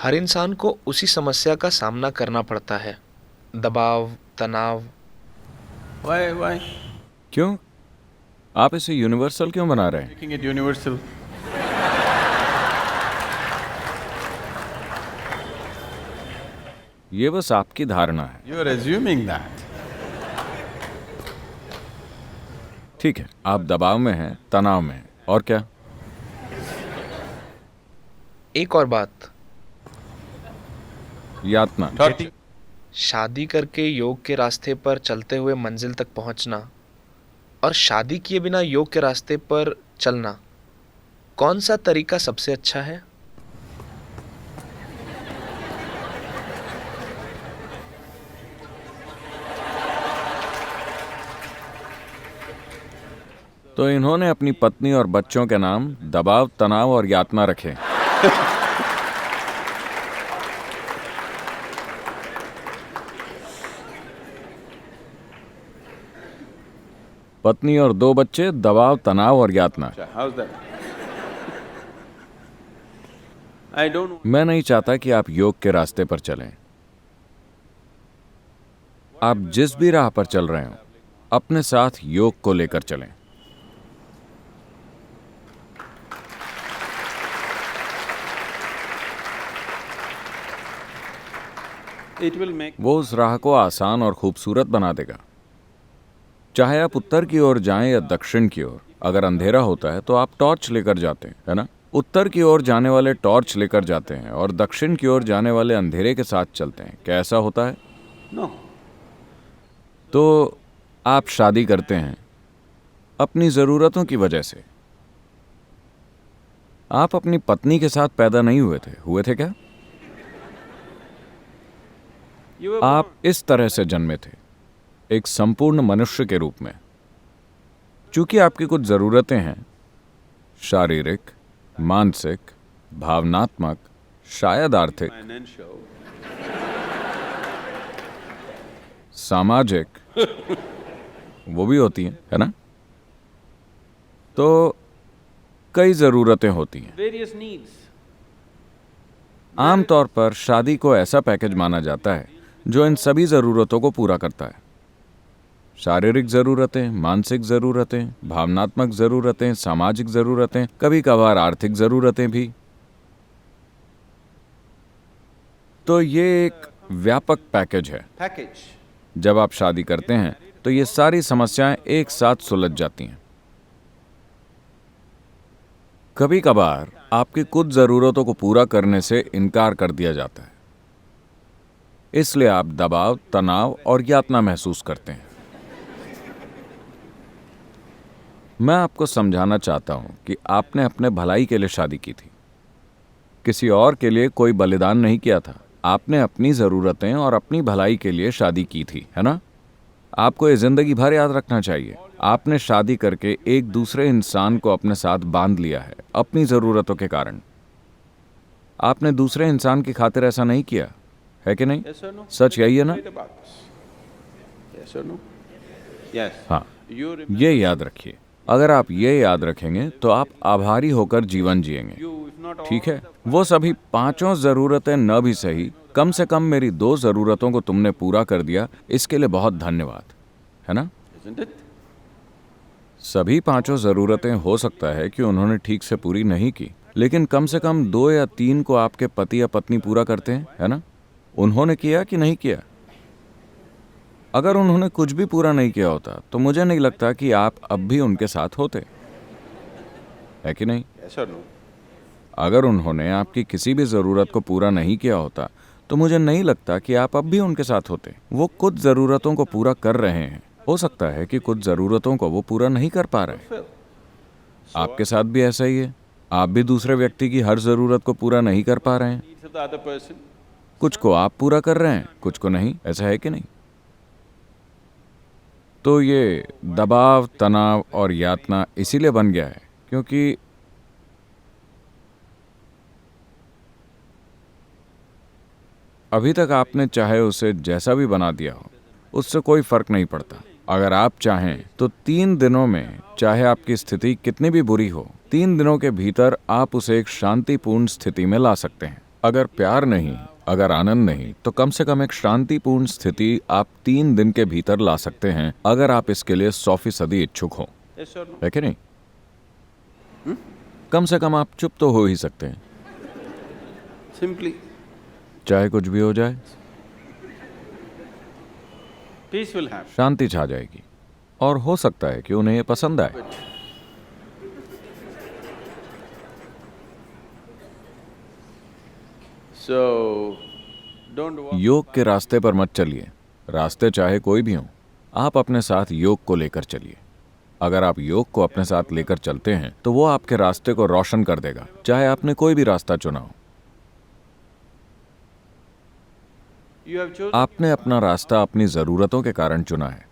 हर इंसान को उसी समस्या का सामना करना पड़ता है। दबाव, तनाव। Why क्यों? आप इसे यूनिवर्सल क्यों बना रहे हैं? making it universal? ये बस आपकी धारणा है। You are assuming that. ठीक है, आप दबाव में हैं, तनाव में हैं, और क्या? एक और बात, यातना। Getting शादी करके योग के रास्ते पर चलते हुए मंजिल तक पहुंचना और शादी किए बिना योग के रास्ते पर चलना, कौन सा तरीका सबसे अच्छा है? तो इन्होंने अपनी पत्नी और बच्चों के नाम दबाव, तनाव और यातना रखे। पत्नी और 2 बच्चे, दबाव, तनाव और यातना। how's that? I don't. मैं नहीं चाहता कि आप योग के रास्ते पर चलें। आप जिस भी राह पर चल रहे हो, अपने साथ योग को लेकर चलें। It will make. वो उस राह को आसान और खूबसूरत बना देगा। चाहे आप उत्तर की ओर जाएं या दक्षिण की ओर, अगर अंधेरा होता है तो आप टॉर्च लेकर जाते हैं, है ना? उत्तर की ओर जाने वाले टॉर्च लेकर जाते हैं और दक्षिण की ओर जाने वाले अंधेरे के साथ चलते हैं। क्या ऐसा होता है? No. तो आप शादी करते हैं अपनी ज़रूरतों की वजह से। आप अपनी पत्नी के साथ पैदा नहीं हुए थे क्या? You were आप इस तरह से जन्मे थे, एक संपूर्ण मनुष्य के रूप में। चूंकि आपकी कुछ ज़रूरतें हैं, शारीरिक, मानसिक, भावनात्मक, शायद आर्थिक, financial. सामाजिक, वो भी होती हैं, है ना? तो कई ज़रूरतें होती हैं। Various needs. आमतौर पर शादी को ऐसा पैकेज माना जाता है जो इन सभी ज़रूरतों को पूरा करता है। शारीरिक ज़रूरतें, मानसिक ज़रूरतें, भावनात्मक ज़रूरतें, सामाजिक ज़रूरतें, कभी कभार आर्थिक ज़रूरतें भी। तो ये एक व्यापक पैकेज है। Package. जब आप शादी करते हैं तो ये सारी समस्याएं एक साथ सुलझ जाती हैं। कभी कभार आपकी कुछ ज़रूरतों को पूरा करने से इनकार कर दिया जाता है, इसलिए आप दबाव, तनाव और यातना महसूस करते हैं। मैं आपको समझाना चाहता हूं कि आपने अपने भलाई के लिए शादी की थी, किसी और के लिए कोई बलिदान नहीं किया था। आपने अपनी ज़रूरतें और अपनी भलाई के लिए शादी की थी, है ना? आपको ये ज़िंदगी भर याद रखना चाहिए। आपने शादी करके एक दूसरे इंसान को अपने साथ बांध लिया है अपनी ज़रूरतों के कारण। आपने दूसरे इंसान की खातिर ऐसा नहीं किया है कि नहीं? Yes or no? सच यही है ना? Read about this. Yes or no? Yes. हाँ, You remember. ये याद रखिए। अगर आप ये याद रखेंगे तो आप आभारी होकर जीवन जिएंगे। You, if not all. ठीक है, वो सभी 5 ज़रूरतें न भी सही, कम से कम मेरी 2 ज़रूरतों को तुमने पूरा कर दिया, इसके लिए बहुत धन्यवाद, है ना? Isn't it? सभी 5 ज़रूरतें हो सकता है कि उन्होंने ठीक से पूरी नहीं की, लेकिन कम से कम 2 या 3 को आपके पति या पत्नी पूरा करते हैं, है ना? उन्होंने किया कि नहीं किया? अगर उन्होंने कुछ भी पूरा नहीं किया होता तो मुझे नहीं लगता कि आप अब भी उनके साथ होते, है कि नहीं? Yes or no? अगर उन्होंने आपकी किसी भी ज़रूरत को पूरा नहीं किया होता तो मुझे नहीं लगता कि आप अब भी उनके साथ होते। वो कुछ ज़रूरतों को पूरा कर रहे हैं, हो सकता है कि कुछ ज़रूरतों को वो पूरा नहीं कर पा रहे। Fulfill. आपके साथ भी ऐसा ही है। आप भी दूसरे व्यक्ति की हर ज़रूरत को पूरा नहीं कर पा रहे हैं। Needs of the other person. कुछ को आप पूरा कर रहे हैं, कुछ को नहीं। ऐसा है कि नहीं? तो ये दबाव, तनाव और यातना इसीलिए बन गया है क्योंकि अभी तक आपने चाहे उसे जैसा भी बना दिया हो, उससे कोई फर्क नहीं पड़ता। अगर आप चाहें तो 3 दिनों में, चाहे आपकी स्थिति कितनी भी बुरी हो, 3 दिनों के भीतर आप उसे एक शांतिपूर्ण स्थिति में ला सकते हैं। अगर प्यार नहीं, अगर आनंद नहीं, तो कम से कम एक शांतिपूर्ण स्थिति आप 3 दिन के भीतर ला सकते हैं, अगर आप इसके लिए 100% इच्छुक हो, Yes or no? है कि नहीं? कम से कम आप चुप तो हो ही सकते हैं, Simply, चाहे कुछ भी हो जाए, peace will happen. शांति छा जाएगी। और हो सकता है कि उन्हें ये पसंद आए। So, don't walk. योग के रास्ते पर मत चलिए। रास्ते चाहे कोई भी हो, आप अपने साथ योग को लेकर चलिए। अगर आप योग को अपने साथ लेकर चलते हैं तो वो आपके रास्ते को रोशन कर देगा, चाहे आपने कोई भी रास्ता चुना हो। You have chosen. आपने अपना रास्ता अपनी ज़रूरतों के कारण चुना है।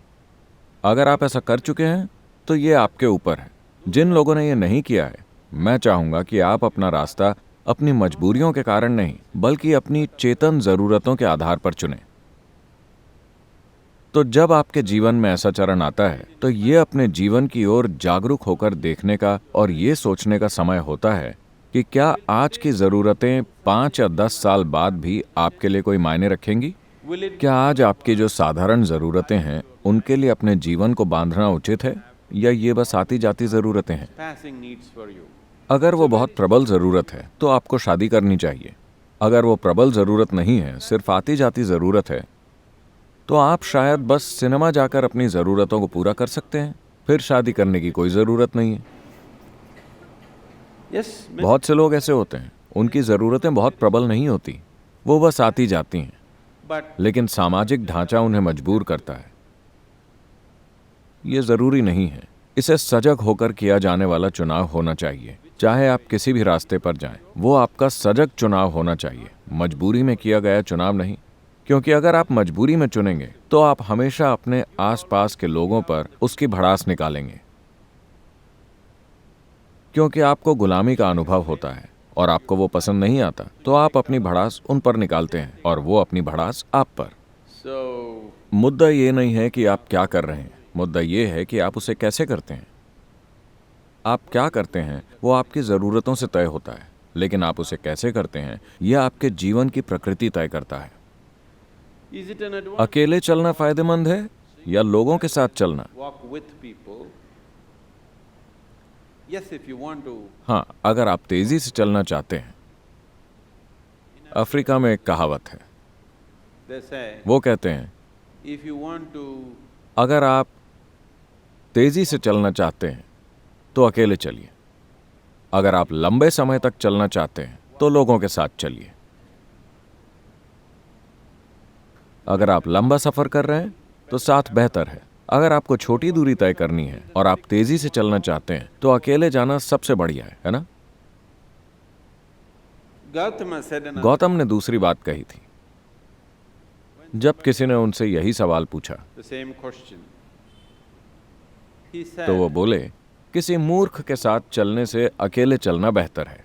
अगर आप ऐसा कर चुके हैं तो ये आपके ऊपर है। जिन लोगों ने ये नहीं किया है, मैं चाहूँगा कि आप अपना रास्ता अपनी मजबूरियों के कारण नहीं, बल्कि अपनी चेतन ज़रूरतों के आधार पर चुनें। तो जब आपके जीवन में ऐसा चरण आता है तो ये अपने जीवन की ओर जागरूक होकर देखने का और ये सोचने का समय होता है कि क्या आज की ज़रूरतें 5 या 10 साल बाद भी आपके लिए कोई मायने रखेंगी? Will it क्या आज आपकी जो साधारण ज़रूरतें हैं उनके लिए अपने जीवन को बांधना उचित है, या ये बस आती जाती ज़रूरतें हैं? passing needs for you? अगर वो बहुत प्रबल ज़रूरत है तो आपको शादी करनी चाहिए। अगर वो प्रबल ज़रूरत नहीं है, सिर्फ आती जाती ज़रूरत है, तो आप शायद बस सिनेमा जाकर अपनी ज़रूरतों को पूरा कर सकते हैं, फिर शादी करने की कोई ज़रूरत नहीं है। Yes. बहुत से लोग ऐसे होते हैं, उनकी ज़रूरतें बहुत प्रबल नहीं होती, वो बस आती जाती हैं, But लेकिन सामाजिक ढांचा उन्हें मजबूर करता है। ये ज़रूरी नहीं है। इसे सजग होकर किया जाने वाला चुनाव होना चाहिए। चाहे आप किसी भी रास्ते पर जाएं, वो आपका सजग चुनाव होना चाहिए, मजबूरी में किया गया चुनाव नहीं। क्योंकि अगर आप मजबूरी में चुनेंगे तो आप हमेशा अपने आसपास के लोगों पर उसकी भड़ास निकालेंगे, क्योंकि आपको गुलामी का अनुभव होता है और आपको वो पसंद नहीं आता, तो आप अपनी भड़ास उन पर निकालते हैं और वो अपनी भड़ास आप पर। so, मुद्दा ये नहीं है कि आप क्या कर रहे हैं, मुद्दा ये है कि आप उसे कैसे करते हैं। आप क्या करते हैं वो आपकी ज़रूरतों से तय होता है, लेकिन आप उसे कैसे करते हैं यह आपके जीवन की प्रकृति तय करता है। is it an advantage? अकेले चलना फायदेमंद है या लोगों के साथ चलना? Walk with people. Yes, if you want to. हाँ, अगर आप तेजी से चलना चाहते हैं। अफ्रीका में एक कहावत है, They say, वो कहते हैं, if you want to अगर आप तेजी से चलना चाहते हैं तो अकेले चलिए, अगर आप लंबे समय तक चलना चाहते हैं तो लोगों के साथ चलिए। अगर आप लंबा सफर कर रहे हैं तो साथ बेहतर है। अगर आपको छोटी दूरी तय करनी है और आप तेजी से चलना चाहते हैं तो अकेले जाना सबसे बढ़िया है ना? Gautama said another. गौतम ने दूसरी बात कही थी। जब किसी ने उनसे यही सवाल पूछा The same question. He said, तो वो बोले, किसी मूर्ख के साथ चलने से अकेले चलना बेहतर है,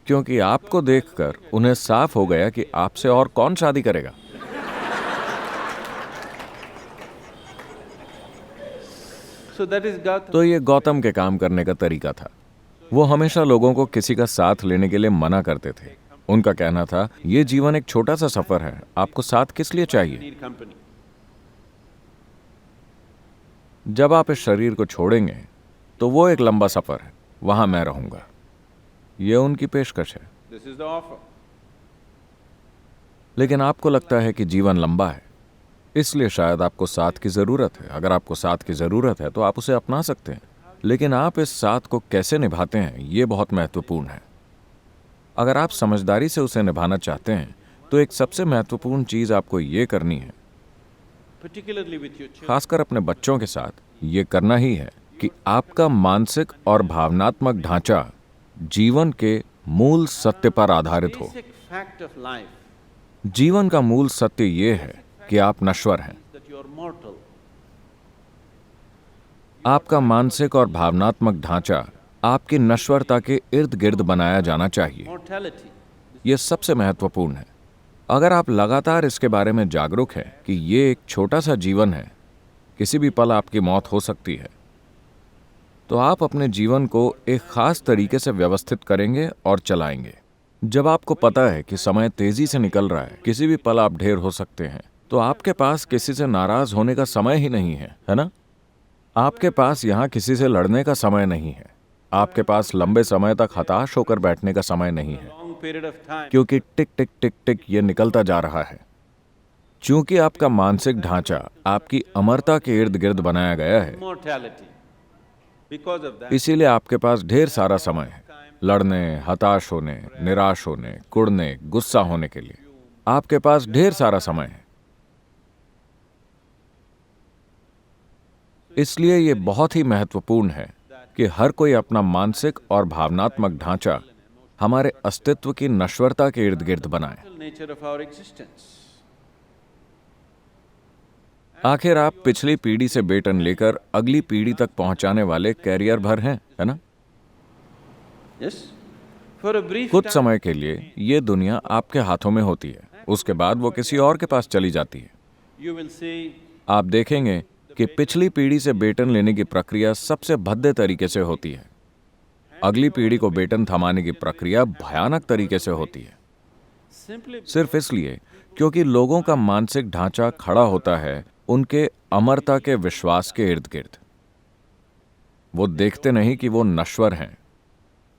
क्योंकि आपको देखकर उन्हें साफ हो गया कि आपसे और कौन शादी करेगा। so that is Gautama. तो ये गौतम के काम करने का तरीका था। वो हमेशा लोगों को किसी का साथ लेने के लिए मना करते थे। उनका कहना था, ये जीवन एक छोटा सा सफर है, आपको साथ किस लिए चाहिए? Need company. जब आप इस शरीर को छोड़ेंगे तो वो एक लंबा सफर है, वहां मैं रहूंगा। ये उनकी पेशकश है। This is the offer. लेकिन आपको लगता है कि जीवन लंबा है, इसलिए शायद आपको साथ की ज़रूरत है। अगर आपको साथ की ज़रूरत है तो आप उसे अपना सकते हैं, लेकिन आप इस साथ को कैसे निभाते हैं ये बहुत महत्वपूर्ण है। अगर आप समझदारी से उसे निभाना चाहते हैं तो एक सबसे महत्वपूर्ण चीज़ आपको ये करनी है, Particularly with your children. खासकर अपने बच्चों के साथ ये करना ही है कि आपका मानसिक और भावनात्मक ढांचा जीवन के मूल सत्य पर आधारित हो। Basic fact of life जीवन का मूल सत्य ये है कि आप नश्वर हैं। is that you are mortal. आपका मानसिक और भावनात्मक ढांचा आपकी नश्वरता के इर्द गिर्द बनाया जाना चाहिए। Mortality. ये सबसे महत्वपूर्ण है। अगर आप लगातार इसके बारे में जागरूक हैं कि ये एक छोटा सा जीवन है, किसी भी पल आपकी मौत हो सकती है, तो आप अपने जीवन को एक खास तरीके से व्यवस्थित करेंगे और चलाएंगे। जब आपको पता है कि समय तेजी से निकल रहा है, किसी भी पल आप ढेर हो सकते हैं, तो आपके पास किसी से नाराज होने का समय ही नहीं है ना? आपके पास यहाँ किसी से लड़ने का समय नहीं है। आपके पास लंबे समय तक हताश होकर बैठने का समय नहीं है, long period of time. क्योंकि टिक टिक टिक टिक ये निकलता जा रहा है। चूंकि आपका मानसिक ढांचा आपकी अमरता के इर्द गिर्द बनाया गया है, Immortality. Because of that, इसीलिए आपके पास ढेर सारा समय है लड़ने, हताश होने, निराश होने, कुढ़ने, गुस्सा होने के लिए। आपके पास ढेर सारा समय है। इसलिए ये बहुत ही महत्वपूर्ण है कि हर कोई अपना मानसिक और भावनात्मक ढांचा हमारे अस्तित्व की नश्वरता के इर्द गिर्द बनाए। nature of our existence. आखिर आप पिछली पीढ़ी से बेटन लेकर अगली पीढ़ी तक पहुंचाने वाले कैरियर भर हैं, है ना? Yes? For a brief कुछ time, समय के लिए ये दुनिया आपके हाथों में होती है, उसके बाद वो किसी और के पास चली जाती है। you will see आप देखेंगे कि पिछली पीढ़ी से बेटन लेने की प्रक्रिया सबसे भद्दे तरीके से होती है। अगली पीढ़ी को बेटन थमाने की प्रक्रिया भयानक तरीके से होती है, simply सिर्फ इसलिए क्योंकि लोगों का मानसिक ढांचा खड़ा होता है उनके अमरता के विश्वास के इर्द गिर्द। वो देखते नहीं कि वो नश्वर हैं।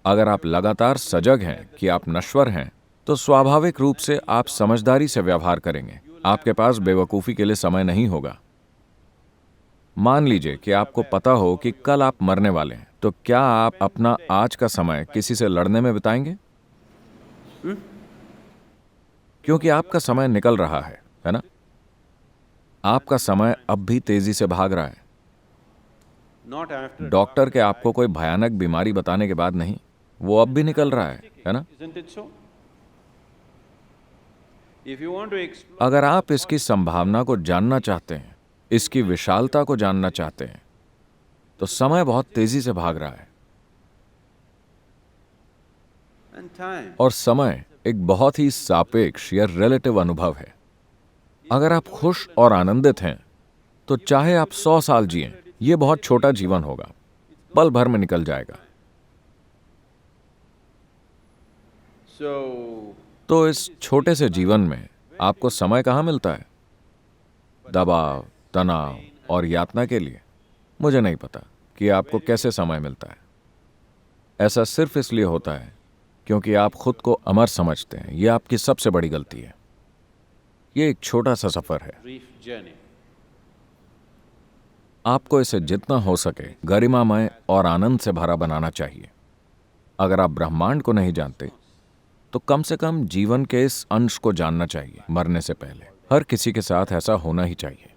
अगर आप लगातार सजग हैं कि आप नश्वर हैं, तो स्वाभाविक रूप से आप समझदारी से व्यवहार करेंगे। आपके पास बेवकूफ़ी के लिए समय नहीं होगा। मान लीजिए कि आपको पता हो कि कल आप मरने वाले हैं, तो क्या आप अपना आज का समय किसी से लड़ने में बिताएंगे? क्योंकि आपका समय निकल रहा है ना? आपका समय अब भी तेजी से भाग रहा है। not after. डॉक्टर के आपको कोई भयानक बीमारी बताने के बाद नहीं, वो अब भी निकल रहा है ना? Isn't it so? If you want to explore अगर आप इसकी संभावना को जानना चाहते हैं, इसकी विशालता को जानना चाहते हैं, तो समय बहुत तेजी से भाग रहा है। and time, और समय एक बहुत ही सापेक्ष या रिलेटिव अनुभव है। अगर आप खुश और आनंदित हैं, तो चाहे आप 100 साल जिएं, ये बहुत छोटा जीवन होगा, पल भर में निकल जाएगा। so तो इस छोटे से जीवन में आपको समय कहाँ मिलता है? दबाव, तनाव और यातना के लिए? मुझे नहीं पता कि आपको कैसे समय मिलता है। ऐसा सिर्फ इसलिए होता है क्योंकि आप खुद को अमर समझते हैं। यह आपकी सबसे बड़ी गलती है। ये एक छोटा सा सफर है। brief journey. आपको इसे जितना हो सके गरिमामय और आनंद से भरा बनाना चाहिए। अगर आप ब्रह्मांड को नहीं जानते, तो कम से कम जीवन के इस अंश को जानना चाहिए। मरने से पहले हर किसी के साथ ऐसा होना ही चाहिए।